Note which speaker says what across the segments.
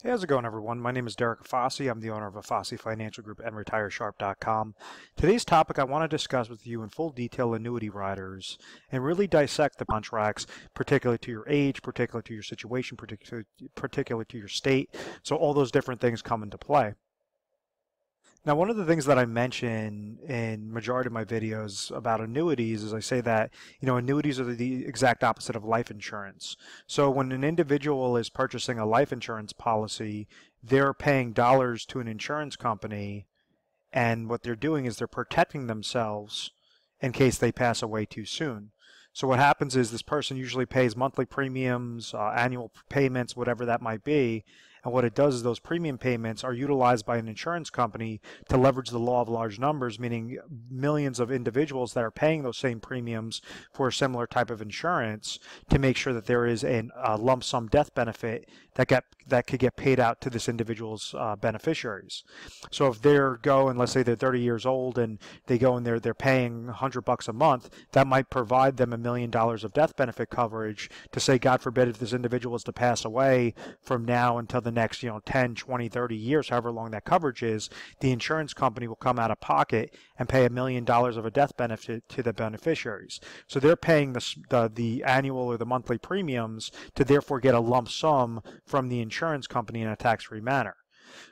Speaker 1: Hey, how's it going, everyone? My name is Derek Afasi. I'm the owner of Afasi Financial Group and RetireSharp.com. Today's topic, I want to discuss with you in full detail annuity riders and really dissect the contracts, particularly to your age, particularly to your situation, particularly to your state. So all those different things come into play. Now, one of the things that I mention in majority of my videos about annuities is I say that, annuities are the exact opposite of life insurance. So when an individual is purchasing a life insurance policy, they're paying dollars to an insurance company, and what they're doing is they're protecting themselves in case they pass away too soon. So what happens is this person usually pays monthly premiums, annual payments, whatever that might be, and what it does is those premium payments are utilized by an insurance company to leverage the law of large numbers, meaning millions of individuals that are paying those same premiums for a similar type of insurance to make sure that there is a lump sum death benefit that could get paid out to this individual's beneficiaries. So if they're going, let's say they're 30 years old and they go and they're paying $100 a month, that might provide them $1 million of death benefit coverage to say, God forbid, if this individual is to pass away from now until the next 10, 20, 30 years, however long that coverage is, the insurance company will come out of pocket and pay $1 million of a death benefit to the beneficiaries. So they're paying the annual or the monthly premiums to therefore get a lump sum from the insurance company in a tax-free manner.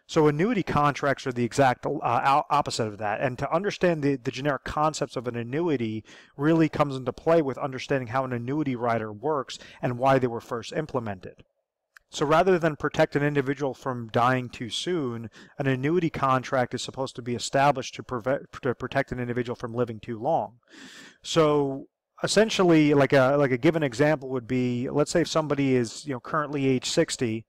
Speaker 1: So annuity contracts are the exact opposite of that. And to understand the generic concepts of an annuity really comes into play with understanding how an annuity rider works and why they were first implemented. So rather than protect an individual from dying too soon, an annuity contract is supposed to be established to protect an individual from living too long. So essentially, like a given example would be, let's say if somebody is currently age 60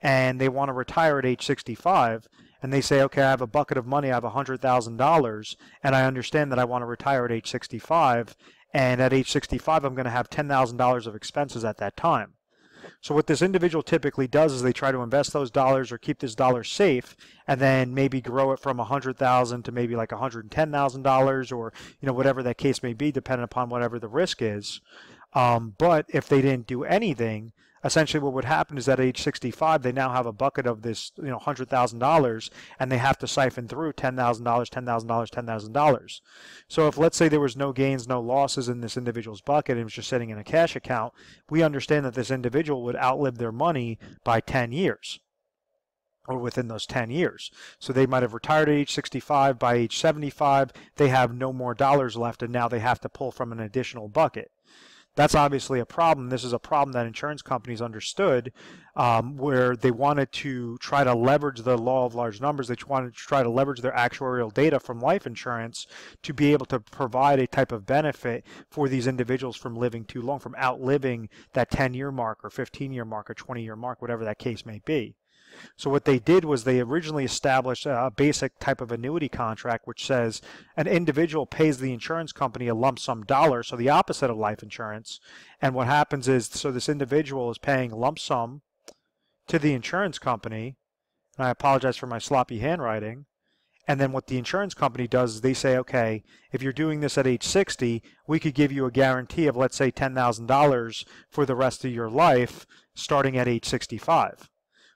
Speaker 1: and they want to retire at age 65, and they say, okay, I have a bucket of money, I have $100,000, and I understand that I want to retire at age 65, and at age 65 I'm going to have $10,000 of expenses at that time. So what this individual typically does is they try to invest those dollars or keep this dollar safe, and then maybe grow it from $100,000 to maybe like $110,000, or whatever that case may be, depending upon whatever the risk is. But if they didn't do anything, essentially what would happen is at age 65 they now have a bucket of this $100,000, and they have to siphon through $10,000, $10,000, $10,000. So if, let's say, there was no gains, no losses in this individual's bucket and it was just sitting in a cash account, we understand that this individual would outlive their money by 10 years. Or within those 10 years. So they might have retired at age 65. By age 75, they have no more dollars left, and now they have to pull from an additional bucket. That's obviously a problem. This is a problem that insurance companies understood, where they wanted to try to leverage the law of large numbers. They wanted to try to leverage their actuarial data from life insurance to be able to provide a type of benefit for these individuals from living too long, from outliving that 10-year mark or 15-year mark or 20-year mark, whatever that case may be. So what they did was they originally established a basic type of annuity contract which says an individual pays the insurance company a lump sum dollar, so the opposite of life insurance. And what happens is, so this individual is paying a lump sum to the insurance company, and I apologize for my sloppy handwriting, and then what the insurance company does is they say, okay, if you're doing this at age 60, we could give you a guarantee of, let's say, $10,000 for the rest of your life starting at age 65.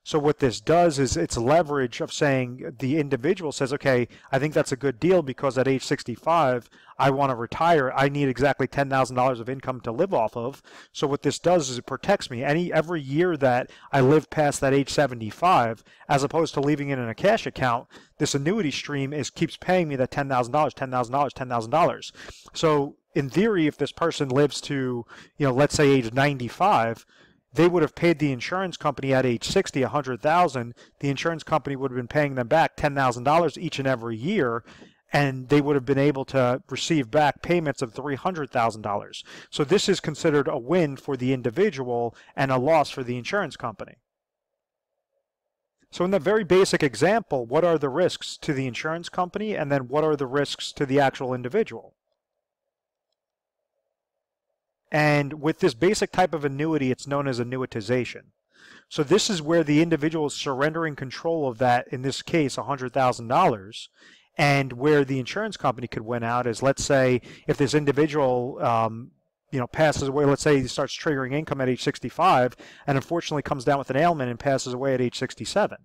Speaker 1: So what this does is it's leverage of saying the individual says, okay, I think that's a good deal because at age 65, I want to retire. I need exactly $10,000 of income to live off of. So what this does is it protects me. Every year that I live past that age 75, as opposed to leaving it in a cash account, this annuity stream keeps paying me that $10,000, $10,000, $10,000. So in theory, if this person lives to, let's say age 95, they would have paid the insurance company at age 60 $100,000. The insurance company would have been paying them back $10,000 each and every year, and they would have been able to receive back payments of $300,000. So this is considered a win for the individual and a loss for the insurance company. So in that very basic example, what are the risks to the insurance company, and then what are the risks to the actual individual? And with this basic type of annuity, it's known as annuitization. So this is where the individual is surrendering control of that, in this case, $100,000, and where the insurance company could win out is, let's say, if this individual passes away, let's say he starts triggering income at age 65 and unfortunately comes down with an ailment and passes away at age 67.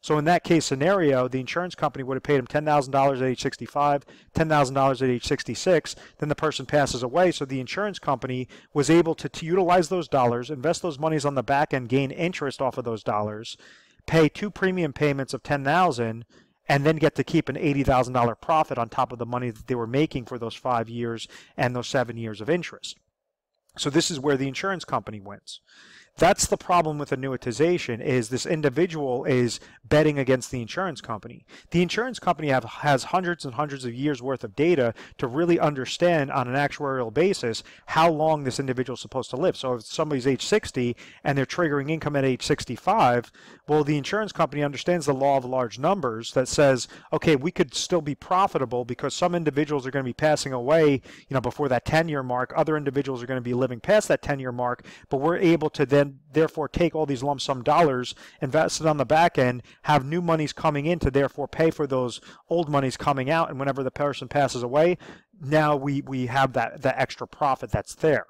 Speaker 1: So in that case scenario, the insurance company would have paid him $10,000 at age 65, $10,000 at age 66, then the person passes away, so the insurance company was able to utilize those dollars, invest those monies on the back end, gain interest off of those dollars, pay 2 premium payments of $10,000, and then get to keep an $80,000 profit on top of the money that they were making for those 5 years and those 7 years of interest. So this is where the insurance company wins. That's the problem with annuitization, is this individual is betting against the insurance company. The insurance company has hundreds and hundreds of years worth of data to really understand on an actuarial basis how long this individual is supposed to live. So if somebody's age 60 and they're triggering income at age 65, well, the insurance company understands the law of large numbers that says, okay, we could still be profitable because some individuals are going to be passing away, before that 10-year mark. Other individuals are going to be living past that 10-year mark, but we're able to then therefore take all these lump sum dollars, invest it on the back end, have new monies coming in to therefore pay for those old monies coming out, and whenever the person passes away, now we have that extra profit that's there.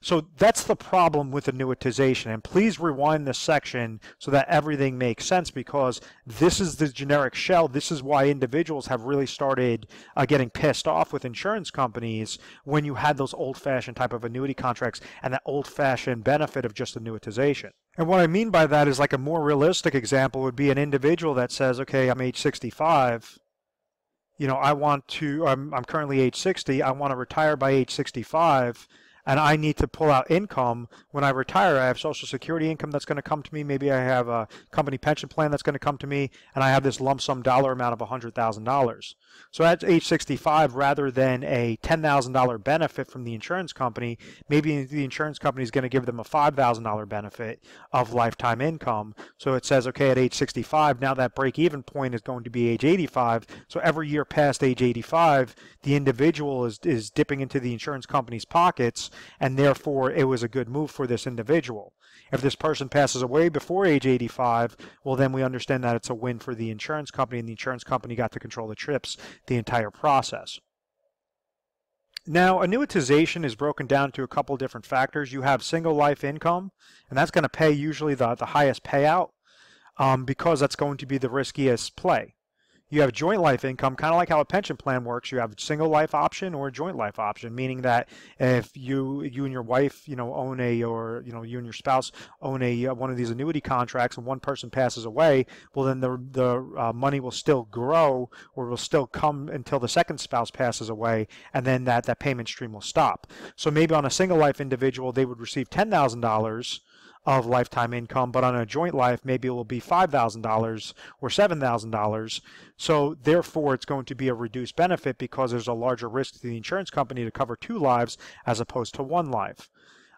Speaker 1: So that's the problem with annuitization, and please rewind this section so that everything makes sense, because this is the generic shell. This is why individuals have really started getting pissed off with insurance companies when you had those old-fashioned type of annuity contracts and that old-fashioned benefit of just annuitization. And what I mean by that is, like, a more realistic example would be an individual that says, okay, I'm age 65, I'm currently age 60, I want to retire by age 65, and I need to pull out income when I retire. I have Social Security income that's going to come to me. Maybe I have a company pension plan that's going to come to me, and I have this lump sum dollar amount of $100,000. So at age 65, rather than a $10,000 benefit from the insurance company, maybe the insurance company is going to give them a $5,000 benefit of lifetime income. So it says, okay, at age 65, now that break-even point is going to be age 85. So every year past age 85, the individual is dipping into the insurance company's pockets, and therefore it was a good move for this individual. If this person passes away before age 85, well, then we understand that it's a win for the insurance company, and the insurance company got to control the trips the entire process. Now, annuitization is broken down to a couple different factors. You have single life income, and that's going to pay usually the highest payout because that's going to be the riskiest play. You have joint life income, kind of like how a pension plan works. You have a single life option or a joint life option, meaning that if you and your wife, own or you and your spouse own one of these annuity contracts, and one person passes away, well, then the money will still grow, or will still come until the second spouse passes away, and then that payment stream will stop. So maybe on a single life individual, they would receive $10,000 of lifetime income, but on a joint life, maybe it will be $5,000 or $7,000. So therefore, it's going to be a reduced benefit because there's a larger risk to the insurance company to cover 2 lives as opposed to 1 life.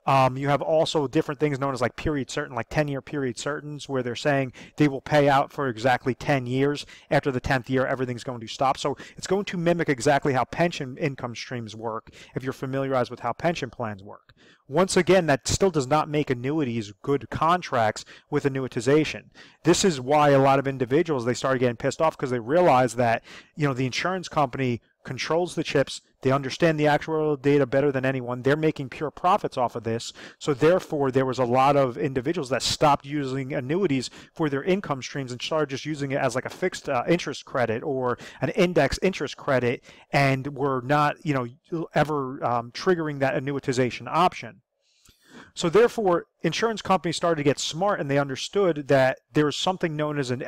Speaker 1: You have also different things known as like period certain, like 10-year period certains, where they're saying they will pay out for exactly 10 years. After the 10th year, everything's going to stop. So it's going to mimic exactly how pension income streams work if you're familiarized with how pension plans work. Once again, that still does not make annuities good contracts with annuitization. This is why a lot of individuals, they started getting pissed off because they realize that, the insurance company controls the chips. They understand the actuarial data better than anyone. They're making pure profits off of this. So therefore, there was a lot of individuals that stopped using annuities for their income streams and started just using it as like a fixed interest credit or an index interest credit, and were not, ever triggering that annuitization option. So therefore, insurance companies started to get smart, and they understood that there was something known as an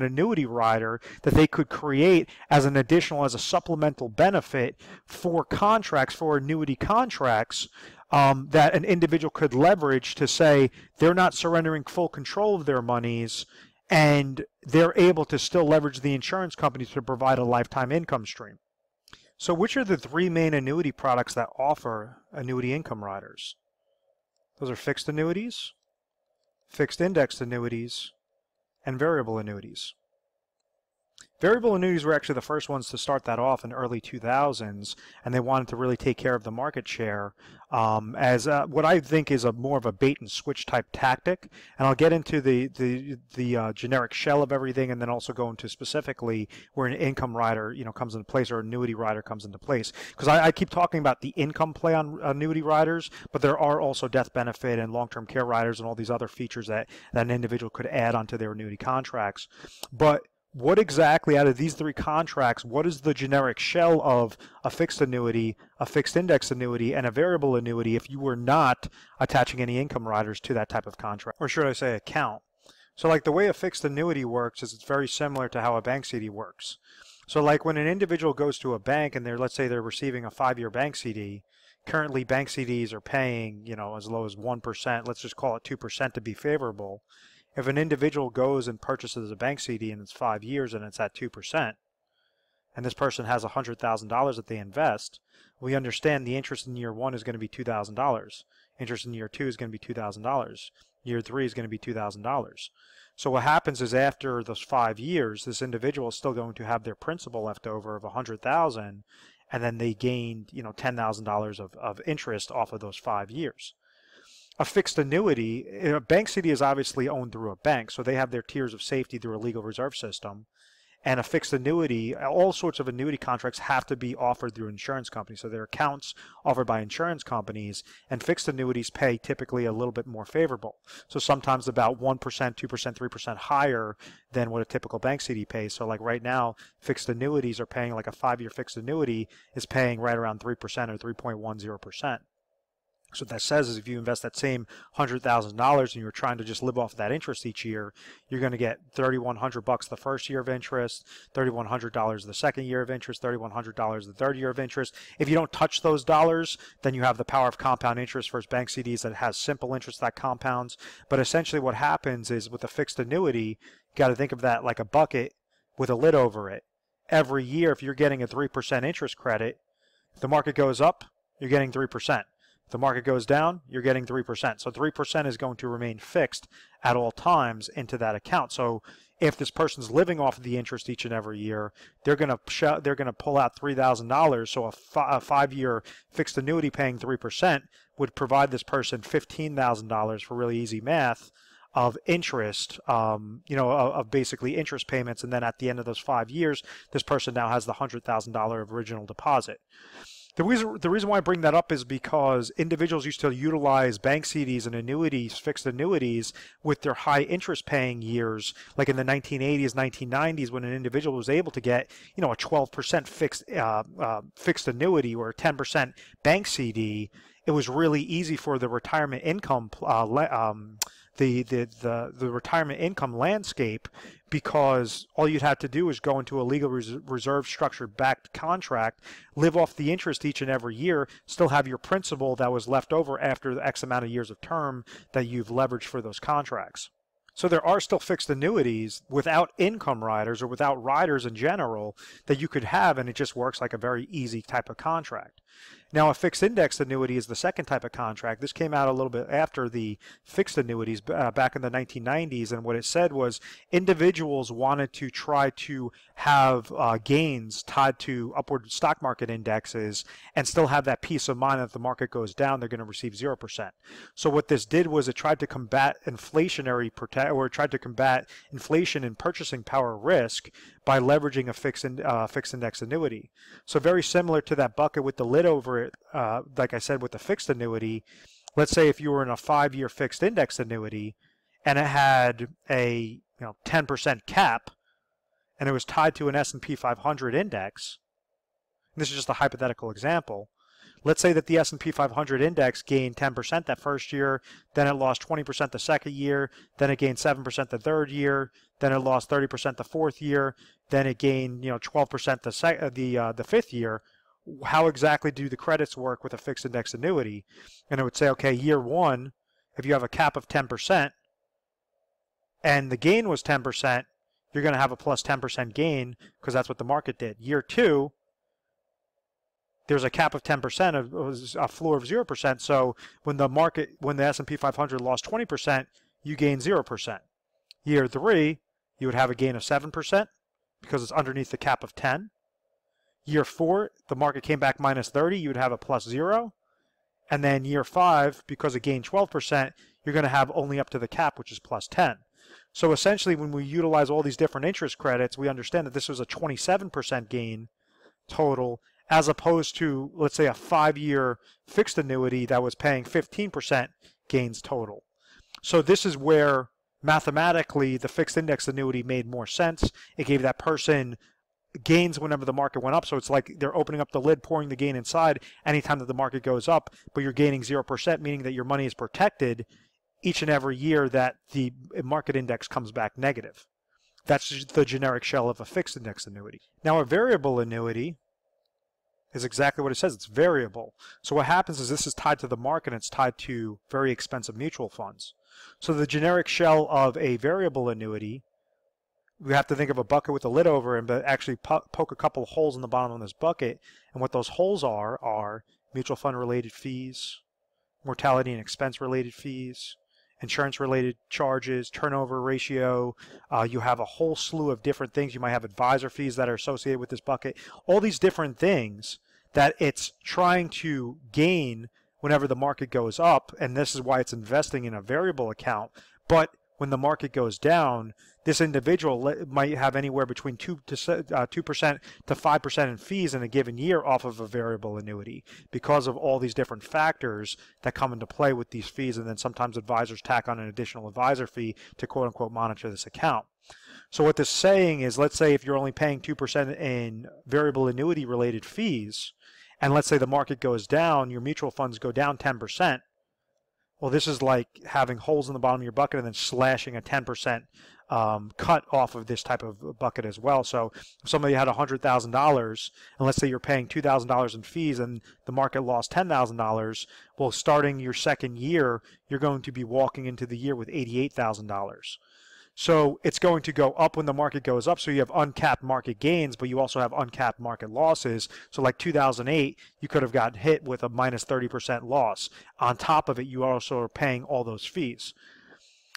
Speaker 1: annuity rider that they could create as a supplemental benefit for contracts, for annuity contracts, that an individual could leverage to say they're not surrendering full control of their monies, and they're able to still leverage the insurance company to provide a lifetime income stream. So which are the 3 main annuity products that offer annuity income riders? Those are fixed annuities, fixed indexed annuities, and variable annuities. Variable annuities were actually the first ones to start that off in the early 2000s, and they wanted to really take care of the market share as what I think is more of a bait and switch type tactic. And I'll get into the generic shell of everything, and then also go into specifically where an income rider comes into place, or annuity rider comes into place. Because I keep talking about the income play on annuity riders, but there are also death benefit and long-term care riders and all these other features that an individual could add onto their annuity contracts. But what exactly out of these three contracts, what is the generic shell of a fixed annuity, a fixed index annuity, and a variable annuity if you were not attaching any income riders to that type of contract? Or should I say account? So like the way a fixed annuity works is it's very similar to how a bank CD works. So like when an individual goes to a bank and let's say they're receiving a 5-year bank CD, currently bank CDs are paying, as low as 1%, let's just call it 2% to be favorable. If an individual goes and purchases a bank CD and it's 5 years and it's at 2%, and this person has $100,000 that they invest, we understand the interest in year 1 is going to be $2,000. Interest in year 2 is going to be $2,000. Year 3 is going to be $2,000. So what happens is after those 5 years, this individual is still going to have their principal left over of $100,000, and then they gained, $10,000 of interest off of those 5 years. A fixed annuity, a bank CD is obviously owned through a bank, so they have their tiers of safety through a legal reserve system. And a fixed annuity, all sorts of annuity contracts have to be offered through insurance companies. So there are accounts offered by insurance companies, and fixed annuities pay typically a little bit more favorable. So sometimes about 1%, 2%, 3% higher than what a typical bank CD pays. So like right now, fixed annuities are paying, like a 5-year fixed annuity is paying right around 3% or 3.10%. So what that says is if you invest that same $100,000 and you're trying to just live off of that interest each year, you're going to get $3,100 the first year of interest, $3,100 the second year of interest, $3,100 the third year of interest. If you don't touch those dollars, then you have the power of compound interest versus bank CDs that has simple interest that compounds. But essentially what happens is with a fixed annuity, you got to think of that like a bucket with a lid over it. Every year, if you're getting a 3% interest credit, if the market goes up, you're getting 3%. If the market goes down, you're getting 3%. So 3% is going to remain fixed at all times into that account. So if this person's living off of the interest each and every year, they're going to pull out $3,000. So a 5-year fixed annuity paying 3% would provide this person $15,000 for really easy math of interest, of basically interest payments. And then at the end of those 5 years, this person now has the $100,000 of original deposit. The reason why I bring that up is because individuals used to utilize bank CDs and annuities, fixed annuities, with their high interest paying years, like in the 1980s, 1990s, when an individual was able to get, a 12% fixed annuity or a 10% bank CD. It was really easy for the retirement income the retirement income landscape, because all you'd have to do is go into a legal reserve structured backed contract, live off the interest each and every year, still have your principal that was left over after the X amount of years of term that you've leveraged for those contracts. So there are still fixed annuities without income riders or without riders in general that you could have, and it just works like a very easy type of contract. Now, a fixed index annuity is the second type of contract. This came out a little bit after the fixed annuities back in the 1990s, and what it said was individuals wanted to try to have gains tied to upward stock market indexes and still have that peace of mind that if the market goes down, they're going to receive 0%. So what this did was it tried to combat inflation and purchasing power risk by leveraging a fixed index annuity. So very similar to that bucket with the lid over it, like I said with the fixed annuity. Let's say if you were in a 5-year fixed index annuity and it had a 10% cap and it was tied to an S&P 500 index, and this is just a hypothetical example. Let's say that the S&P 500 index gained 10% that first year, then it lost 20% the second year, then it gained 7% the third year, then it lost 30% the fourth year, then it gained 12% the fifth year. How exactly do the credits work with a fixed index annuity? And it would say, okay, year 1, if you have a cap of 10% and the gain was 10%, you're going to have a plus 10% gain because that's what the market did. Year 2, there's a cap of 10%, a floor of 0%. So when the S&P 500 lost 20%, you gain 0%. Year 3, you would have a gain of 7%. because it's underneath the cap of 10. Year 4, the market came back minus 30, you would have a plus 0. And then year 5, because it gained 12%, you're going to have only up to the cap, which is plus 10. So essentially, when we utilize all these different interest credits, we understand that this was a 27% gain total, as opposed to, let's say, a 5-year fixed annuity that was paying 15% gains total. So this is where mathematically the fixed index annuity made more sense. It gave that person gains whenever the market went up, so it's like they're opening up the lid, pouring the gain inside anytime that the market goes up, but you're gaining 0%, meaning that your money is protected each and every year that the market index comes back negative. That's the generic shell of a fixed index annuity. Now, a variable annuity is exactly what it says. It's variable. So what happens is this is tied to the market, and it's tied to very expensive mutual funds. So the generic shell of a variable annuity, we have to think of a bucket with a lid over it, but actually poke a couple of holes in the bottom of this bucket. And what those holes are mutual fund related fees, mortality and expense related fees, insurance related charges, turnover ratio. You have a whole slew of different things. You might have advisor fees that are associated with this bucket. All these different things that it's trying to gain whenever the market goes up, and this is why it's investing in a variable account. But when the market goes down, this individual might have anywhere between 2% to 5% in fees in a given year off of a variable annuity because of all these different factors that come into play with these fees, and then sometimes advisors tack on an additional advisor fee to quote-unquote monitor this account. So what this is saying is, let's say if you're only paying 2% in variable annuity related fees, and let's say the market goes down, your mutual funds go down 10%, well, this is like having holes in the bottom of your bucket and then slashing a 10% cut off of this type of bucket as well. So if somebody had $100,000, and let's say you're paying $2,000 in fees and the market lost $10,000, well, starting your second year, you're going to be walking into the year with $88,000. So it's going to go up when the market goes up. So you have uncapped market gains, but you also have uncapped market losses. So like 2008, you could have gotten hit with a minus 30% loss. On top of it, you also are paying all those fees.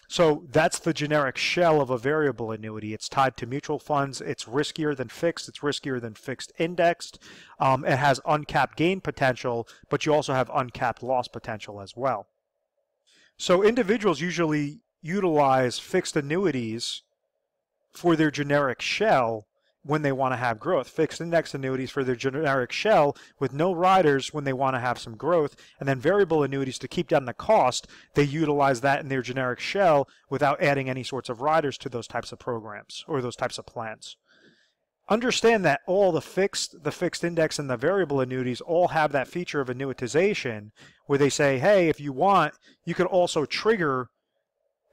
Speaker 1: So that's the generic shell of a variable annuity. It's tied to mutual funds. It's riskier than fixed. It's riskier than fixed indexed. It has uncapped gain potential, but you also have uncapped loss potential as well. So individuals usually utilize fixed annuities for their generic shell when they want to have growth. Fixed index annuities for their generic shell with no riders when they want to have some growth. And then variable annuities to keep down the cost, they utilize that in their generic shell without adding any sorts of riders to those types of programs or those types of plans. Understand that all the fixed index, and the variable annuities all have that feature of annuitization where they say, hey, if you want, you could also trigger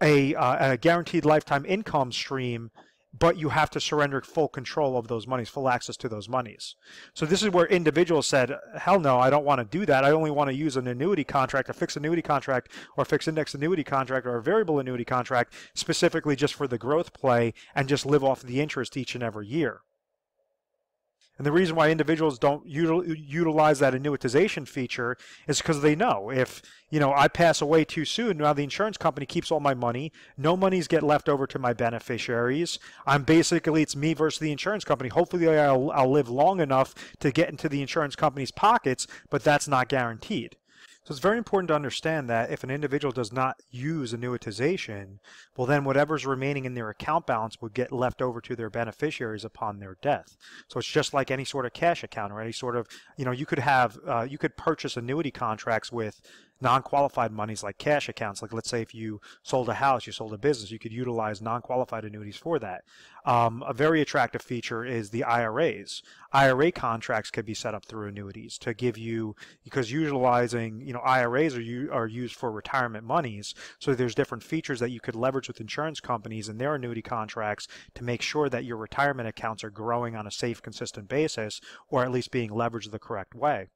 Speaker 1: a guaranteed lifetime income stream, but you have to surrender full control of those monies, full access to those monies. So this is where individuals said, hell no, I don't want to do that. I only want to use an annuity contract, a fixed annuity contract, or a fixed index annuity contract, or a variable annuity contract, specifically just for the growth play, and just live off the interest each and every year. And the reason why individuals don't utilize that annuitization feature is because they know if, I pass away too soon, now the insurance company keeps all my money, no monies get left over to my beneficiaries. It's me versus the insurance company. Hopefully I'll live long enough to get into the insurance company's pockets, but that's not guaranteed. So it's very important to understand that if an individual does not use annuitization, well then whatever's remaining in their account balance would get left over to their beneficiaries upon their death. So it's just like any sort of cash account or any sort of, you could purchase annuity contracts with non-qualified monies like cash accounts. Like let's say if you sold a house, you sold a business, you could utilize non-qualified annuities for that. A very attractive feature is the IRAs. IRA contracts could be set up through annuities to give you, because utilizing, IRAs are used for retirement monies. So there's different features that you could leverage with insurance companies and their annuity contracts to make sure that your retirement accounts are growing on a safe, consistent basis, or at least being leveraged the correct way.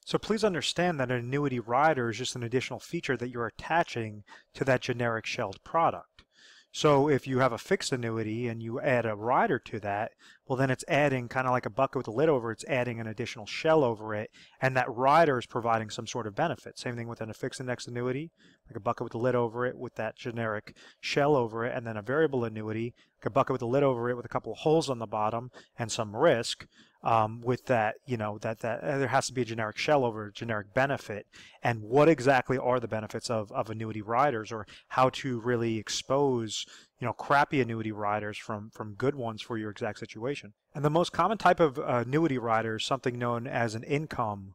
Speaker 1: So please understand that an annuity rider is just an additional feature that you're attaching to that generic shelled product. So if you have a fixed annuity and you add a rider to that, well then it's adding, kind of like a bucket with a lid over it, it's adding an additional shell over it, and that rider is providing some sort of benefit. Same thing within a fixed index annuity, like a bucket with a lid over it with that generic shell over it, and then a variable annuity, like a bucket with a lid over it with a couple of holes on the bottom and some risk. With that, that there has to be a generic shell over a generic benefit. And what exactly are the benefits of annuity riders, or how to really expose crappy annuity riders from good ones for your exact situation. And the most common type of annuity rider is something known as an income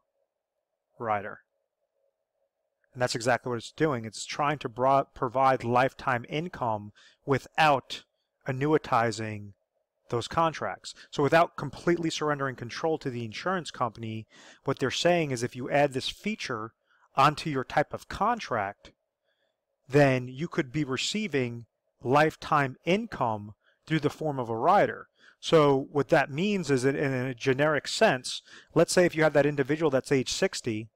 Speaker 1: rider. And that's exactly what it's doing. It's trying to provide lifetime income without annuitizing those contracts. So without completely surrendering control to the insurance company, what they're saying is if you add this feature onto your type of contract, then you could be receiving lifetime income through the form of a rider. So what that means is that in a generic sense, let's say if you have that individual that's age 60,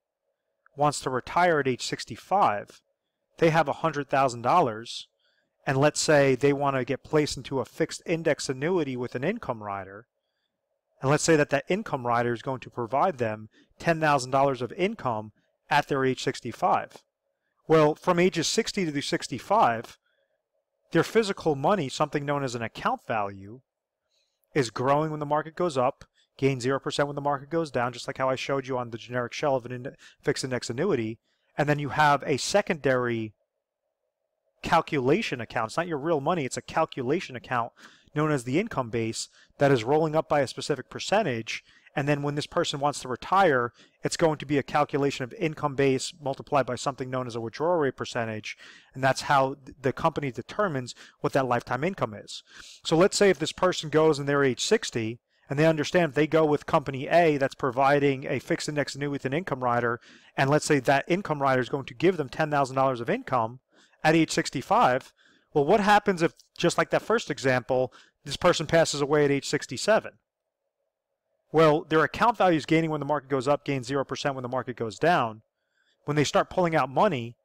Speaker 1: wants to retire at age 65, they have $100,000, and let's say they want to get placed into a fixed index annuity with an income rider, and let's say that that income rider is going to provide them $10,000 of income at their age 65. Well, from ages 60 to 65, their physical money, something known as an account value, is growing when the market goes up, gain 0% when the market goes down, just like how I showed you on the generic shell of a fixed index annuity, and then you have a secondary calculation account. It's not your real money, it's a calculation account known as the income base that is rolling up by a specific percentage, and then when this person wants to retire, it's going to be a calculation of income base multiplied by something known as a withdrawal rate percentage, and that's how the company determines what that lifetime income is. So let's say if this person goes and they're age 60, and they understand if they go with company A that's providing a fixed index annuity with an income rider, and let's say that income rider is going to give them $10,000 of income at age 65, well, what happens if, just like that first example, this person passes away at age 67? Well, their account value is gaining when the market goes up, gains 0% when the market goes down. When they start pulling out money,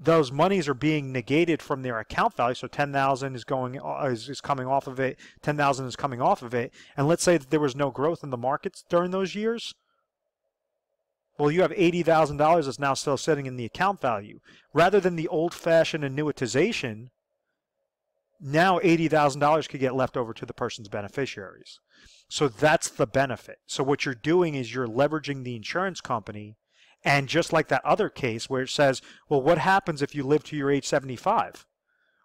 Speaker 1: those monies are being negated from their account value. So 10,000 is coming off of it, 10,000 is coming off of it. And let's say that there was no growth in the markets during those years. Well, you have $80,000 that's now still sitting in the account value. Rather than the old-fashioned annuitization, now $80,000 could get left over to the person's beneficiaries. So that's the benefit. So what you're doing is you're leveraging the insurance company, and just like that other case where it says, well, what happens if you live to your age 75?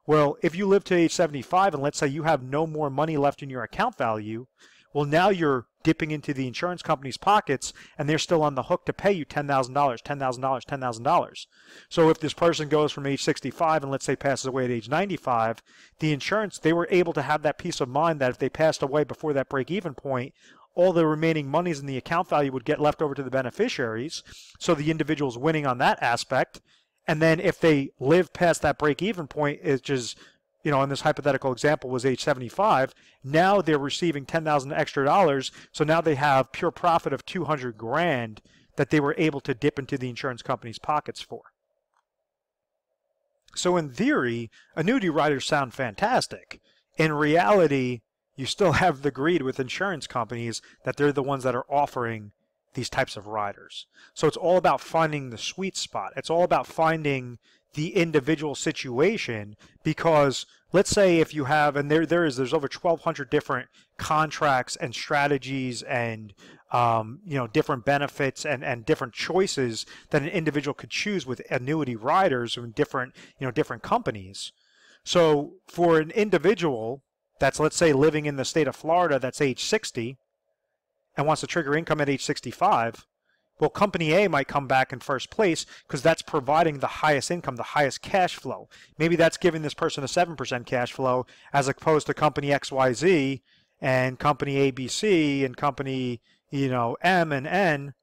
Speaker 1: Well, if you live to age 75 and let's say you have no more money left in your account value, well, now you're dipping into the insurance company's pockets and they're still on the hook to pay you $10,000, $10,000, $10,000. So if this person goes from age 65 and let's say passes away at age 95, the insurance, they were able to have that peace of mind that if they passed away before that break-even point, all the remaining monies in the account value would get left over to the beneficiaries. So the individual's winning on that aspect. And then if they live past that break-even point, which is, in this hypothetical example was age 75, now they're receiving $10,000 extra dollars, so now they have pure profit of $200,000 that they were able to dip into the insurance company's pockets for. So in theory, annuity riders sound fantastic. In reality, you still have the greed with insurance companies that they're the ones that are offering these types of riders. So it's all about finding the sweet spot. It's all about finding the individual situation, because let's say if you have, and there's over 1,200 different contracts and strategies and different benefits and different choices that an individual could choose with annuity riders in different companies. So for an individual that's, let's say, living in the state of Florida that's age 60 and wants to trigger income at age 65, well, Company A might come back in first place because that's providing the highest income, the highest cash flow. Maybe that's giving this person a 7% cash flow as opposed to Company XYZ and Company ABC and Company, M and N.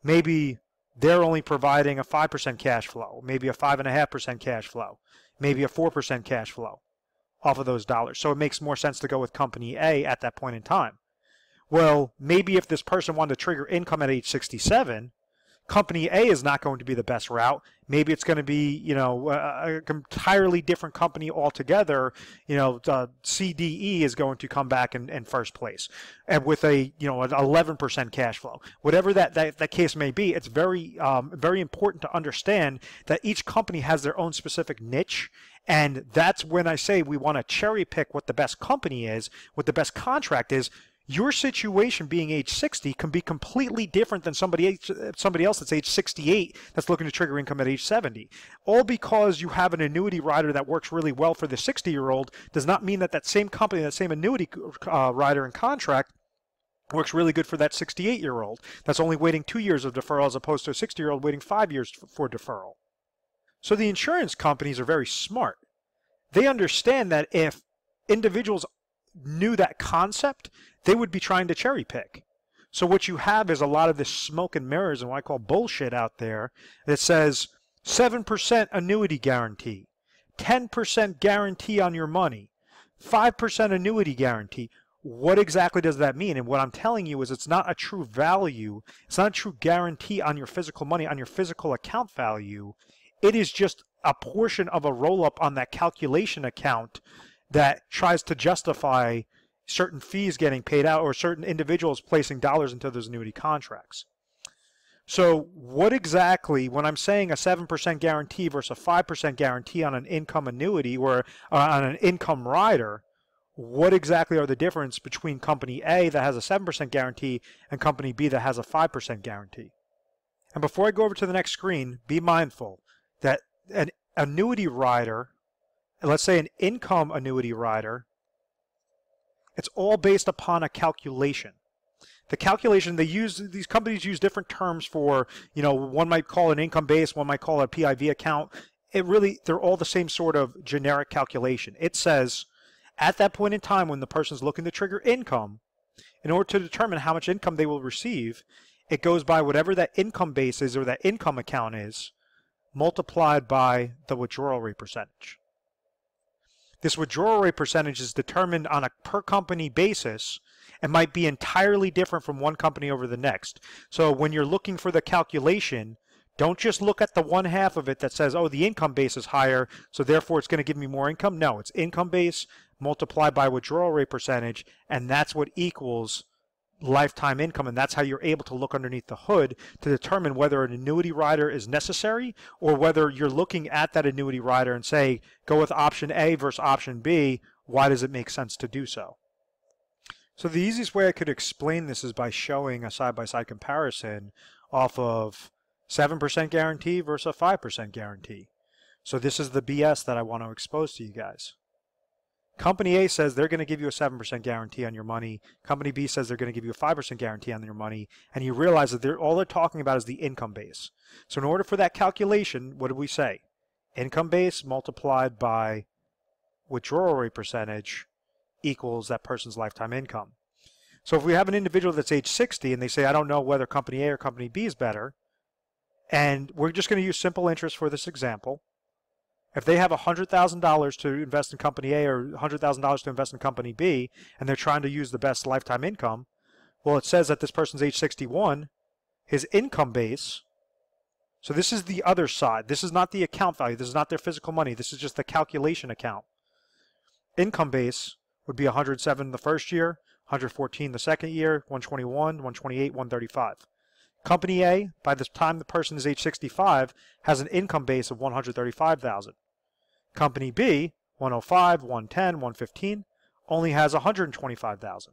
Speaker 1: Maybe they're only providing a 5% cash flow, maybe a 5.5% cash flow, maybe a 4% cash flow off of those dollars. So it makes more sense to go with Company A at that point in time. Well, maybe if this person wanted to trigger income at age 67, company A is not going to be the best route. Maybe it's going to be, you know, an entirely different company altogether. You know, CDE is going to come back in first place, and with a, you know, an 11% cash flow. Whatever that case may be, it's very very important to understand that each company has their own specific niche. And that's when I say we want to cherry pick what the best company is, what the best contract is. Your situation being age 60 can be completely different than somebody else that's age 68 that's looking to trigger income at age 70. All because you have an annuity rider that works really well for the 60-year-old does not mean that that same company, that same annuity rider and contract works really good for that 68-year-old that's only waiting 2 years of deferral as opposed to a 60-year-old waiting 5 years for deferral. So the insurance companies are very smart. They understand that if individuals knew that concept, they would be trying to cherry pick. So what you have is a lot of this smoke and mirrors and what I call bullshit out there that says 7% annuity guarantee, 10% guarantee on your money, 5% annuity guarantee. What exactly does that mean? And what I'm telling you is it's not a true value. It's not a true guarantee on your physical money, on your physical account value. It is just a portion of a roll-up on that calculation account that tries to justify certain fees getting paid out or certain individuals placing dollars into those annuity contracts. So what exactly, when I'm saying a 7% guarantee versus a 5% guarantee on an income annuity or on an income rider, what exactly are the difference between company A that has a 7% guarantee and company B that has a 5% guarantee? And before I go over to the next screen, be mindful that an annuity rider, let's say an income annuity rider, it's all based upon a calculation. The calculation they use, these companies use different terms for, you know, one might call it an income base, one might call it a PIV account. It really, they're all the same sort of generic calculation. It says at that point in time when the person's looking to trigger income, in order to determine how much income they will receive, it goes by whatever that income base is or that income account is, multiplied by the withdrawal rate percentage. This withdrawal rate percentage is determined on a per company basis and might be entirely different from one company over the next. So when you're looking for the calculation, don't just look at the one half of it that says, oh, the income base is higher, so therefore it's going to give me more income. No, it's income base multiplied by withdrawal rate percentage, and that's what equals lifetime income, and that's how you're able to look underneath the hood to determine whether an annuity rider is necessary or whether you're looking at that annuity rider and say, go with option A versus option B, why does it make sense to do so? So the easiest way I could explain this is by showing a side-by-side comparison off of 7% guarantee versus a 5% guarantee. So this is the BS that I want to expose to you guys. Company A says they're going to give you a 7% guarantee on your money. Company B says they're going to give you a 5% guarantee on your money. And you realize that all they're talking about is the income base. So in order for that calculation, what did we say? Income base multiplied by withdrawal rate percentage equals that person's lifetime income. So if we have an individual that's age 60 and they say, I don't know whether company A or company B is better, and we're just going to use simple interest for this example. If they have $100,000 to invest in company A or $100,000 to invest in company B, and they're trying to use the best lifetime income, well, it says that this person's age 61, his income base, so this is the other side. This is not the account value. This is not their physical money. This is just the calculation account. Income base would be 107 the first year, 114 the second year, 121, 128, 135. Company A, by the time the person is age 65, has an income base of 135,000. Company B, 105, 110, 115, only has 125,000.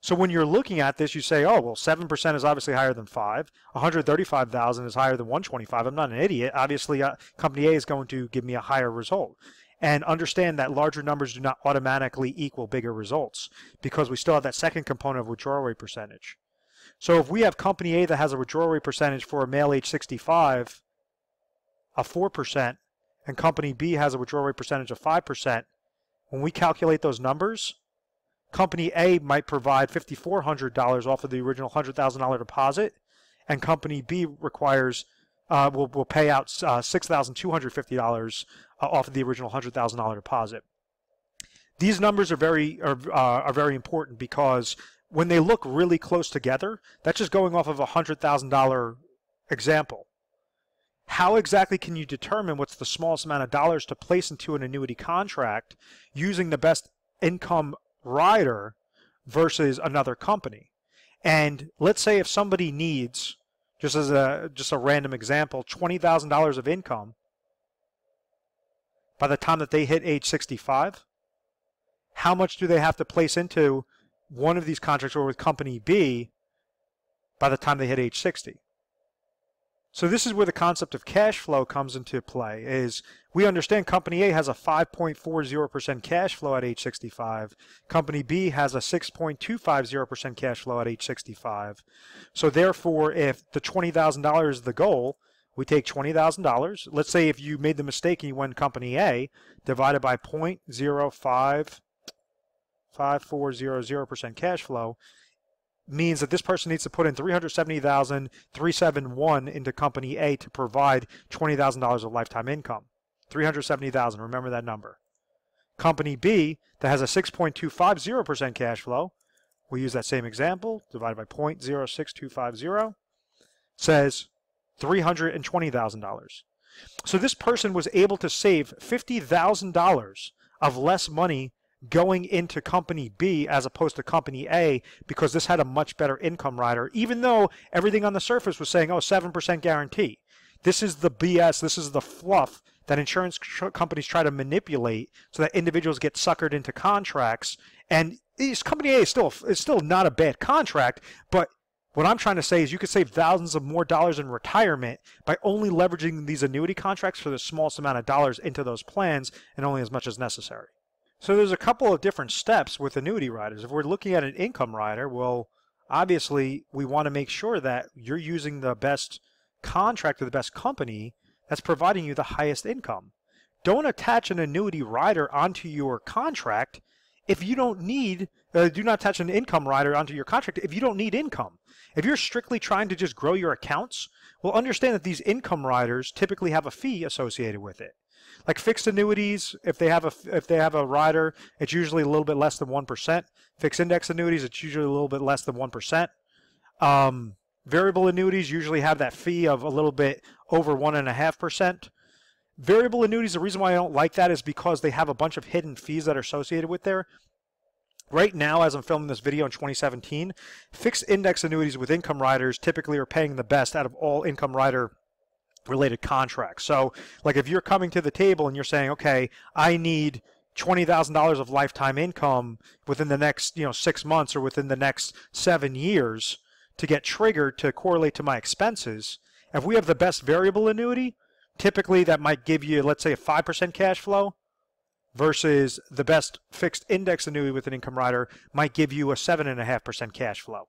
Speaker 1: So when you're looking at this, you say, oh, well, 7% is obviously higher than 5. 135,000 is higher than 125. I'm not an idiot. Obviously, Company A is going to give me a higher result. And understand that larger numbers do not automatically equal bigger results because we still have that second component of withdrawal rate percentage. So if we have Company A that has a withdrawal rate percentage for a male age 65 of 4%, and Company B has a withdrawal rate percentage of 5%, when we calculate those numbers, Company A might provide $5,400 off of the original $100,000 deposit, and Company B requires will pay out $6,250 off of the original $100,000 deposit. These numbers are very important because when they look really close together, that's just going off of a $100,000 example. How exactly can you determine what's the smallest amount of dollars to place into an annuity contract using the best income rider versus another company? And let's say if somebody needs, just as a random example, $20,000 of income by the time that they hit age 65, how much do they have to place into one of these contracts or with company B by the time they hit age 60? So this is where the concept of cash flow comes into play. Is we understand company A has a 5.40% cash flow at age 65. Company B has a 6.250% cash flow at age 65. So therefore, if the $20,000 is the goal, we take $20,000. Let's say if you made the mistake and you went company A, divided by 0.055400% cash flow, means that this person needs to put in $370,371 into company A to provide $20,000 of lifetime income. $370,000, remember that number. Company B, that has a 6.250% cash flow, we use that same example, divided by 0.06250, says $320,000. So this person was able to save $50,000 of less money going into company B as opposed to company A because this had a much better income rider, even though everything on the surface was saying, oh, 7% guarantee. This is the BS, this is the fluff that insurance companies try to manipulate so that individuals get suckered into contracts. And company A is still not a bad contract, but what I'm trying to say is you could save thousands of more dollars in retirement by only leveraging these annuity contracts for the smallest amount of dollars into those plans and only as much as necessary. So there's a couple of different steps with annuity riders. If we're looking at an income rider, well, obviously we want to make sure that you're using the best contract or the best company that's providing you the highest income. Don't attach an annuity rider onto your contract if you don't need, do not attach an income rider onto your contract if you don't need income. If you're strictly trying to just grow your accounts, well, understand that these income riders typically have a fee associated with it. Like fixed annuities, if they have a rider, it's usually a little bit less than 1%. Fixed index annuities, it's usually a little bit less than 1%. Variable annuities usually have that fee of a little bit over 1.5%. Variable annuities, the reason why I don't like that is because they have a bunch of hidden fees that are associated with there. Right now, as I'm filming this video in 2017, fixed index annuities with income riders typically are paying the best out of all income rider related contracts. So like if you're coming to the table and you're saying, okay, I need $20,000 of lifetime income within the next 6 months or within the next 7 years to get triggered to correlate to my expenses, if we have the best variable annuity, typically that might give you, let's say, a 5% cash flow versus the best fixed index annuity with an income rider might give you a 7.5% cash flow.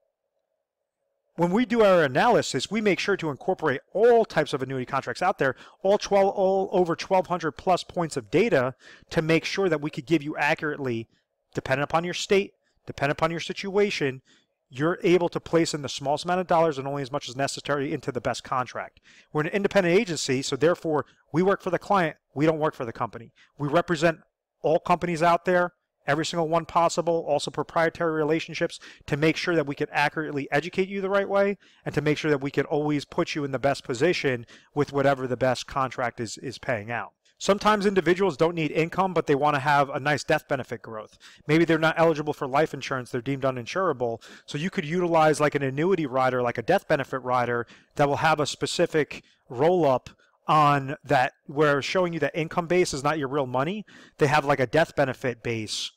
Speaker 1: When we do our analysis, we make sure to incorporate all types of annuity contracts out there, all over 1,200 plus points of data to make sure that we could give you accurately, depending upon your state, depending upon your situation, you're able to place in the smallest amount of dollars and only as much as necessary into the best contract. We're an independent agency, so therefore we work for the client, we don't work for the company. We represent all companies out there, every single one possible, also proprietary relationships to make sure that we could accurately educate you the right way and to make sure that we could always put you in the best position with whatever the best contract is paying out. Sometimes individuals don't need income, but they want to have a nice death benefit growth. Maybe they're not eligible for life insurance, they're deemed uninsurable, so you could utilize like an annuity rider, like a death benefit rider that will have a specific roll-up on that where showing you that income base is not your real money. They have like a death benefit base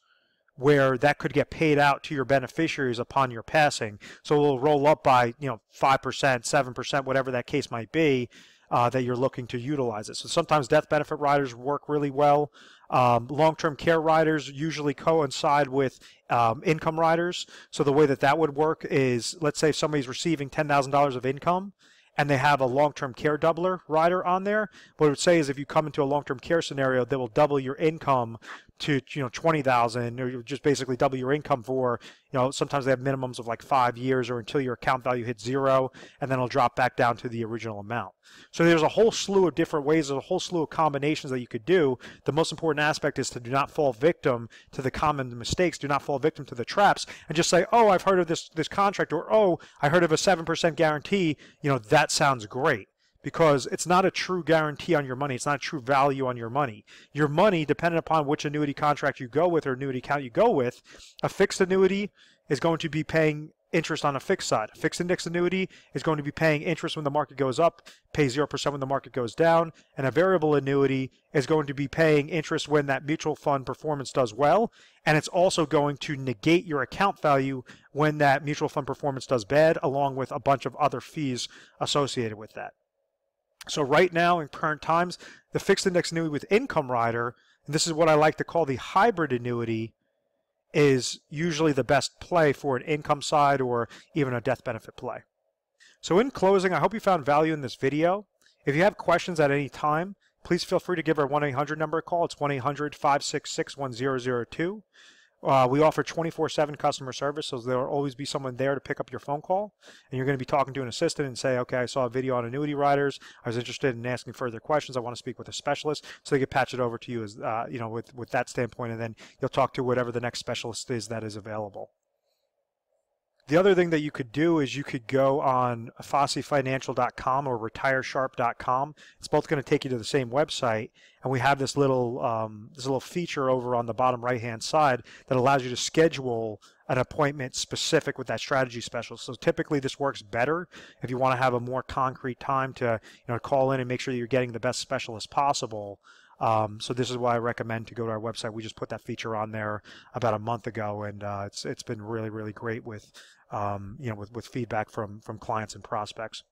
Speaker 1: where that could get paid out to your beneficiaries upon your passing. So it will roll up by 5%, 7%, whatever that case might be, that you're looking to utilize it. So sometimes death benefit riders work really well. Long-term care riders usually coincide with income riders. So the way that would work is, let's say somebody's receiving $10,000 of income and they have a long-term care doubler rider on there. What it would say is if you come into a long-term care scenario, they will double your income to 20,000, or you just basically double your income for, sometimes they have minimums of like 5 years or until your account value hits zero, and then it'll drop back down to the original amount. So there's a whole slew of different ways, there's a whole slew of combinations that you could do. The most important aspect is to do not fall victim to the common mistakes, do not fall victim to the traps, and just say, oh, I've heard of this contract, or oh, I heard of a 7% guarantee, that sounds great. Because it's not a true guarantee on your money. It's not a true value on your money. Your money, depending upon which annuity contract you go with or annuity account you go with, a fixed annuity is going to be paying interest on a fixed side. A fixed index annuity is going to be paying interest when the market goes up, pay 0% when the market goes down, and a variable annuity is going to be paying interest when that mutual fund performance does well, and it's also going to negate your account value when that mutual fund performance does bad, along with a bunch of other fees associated with that. So right now, in current times, the fixed index annuity with income rider, and this is what I like to call the hybrid annuity, is usually the best play for an income side or even a death benefit play. So in closing, I hope you found value in this video. If you have questions at any time, please feel free to give our 1-800 number a call. It's 1-800-566-1002. We offer 24/7 customer service, so there will always be someone there to pick up your phone call. And you're going to be talking to an assistant and say, okay, I saw a video on Annuity Riders. I was interested in asking further questions. I want to speak with a specialist. So they can patch it over to you as, with that standpoint, and then you'll talk to whatever the next specialist is that is available. The other thing that you could do is you could go on FosseFinancial.com or retiresharp.com. It's both going to take you to the same website, and we have this little feature over on the bottom right-hand side that allows you to schedule an appointment specific with that strategy specialist. So typically this works better if you want to have a more concrete time to call in and make sure that you're getting the best specialist possible. So this is why I recommend to go to our website. We just put that feature on there about a month ago, and it's been really, really great with with feedback from clients and prospects.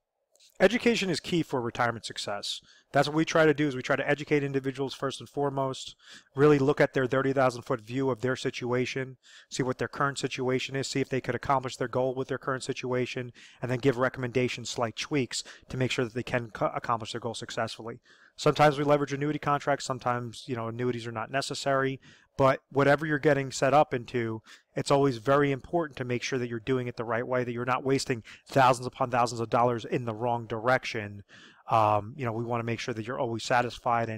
Speaker 1: Education is key for retirement success. That's what we try to do, is we try to educate individuals first and foremost, really look at their 30,000-foot view of their situation, see what their current situation is, see if they could accomplish their goal with their current situation, and then give recommendations, slight tweaks to make sure that they can accomplish their goal successfully. Sometimes we leverage annuity contracts, sometimes annuities are not necessary, but whatever you're getting set up into, it's always very important to make sure that you're doing it the right way, that you're not wasting thousands upon thousands of dollars in the wrong direction. We want to make sure that you're always satisfied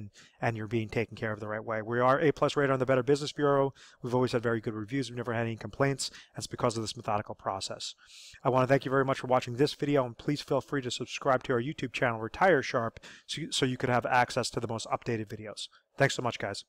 Speaker 1: and you're being taken care of the right way. We are A+ rated on the Better Business Bureau. We've always had very good reviews. We've never had any complaints. That's because of this methodical process. I want to thank you very much for watching this video, and please feel free to subscribe to our YouTube channel, Retire Sharp, so you can have access to the most updated videos. Thanks so much, guys.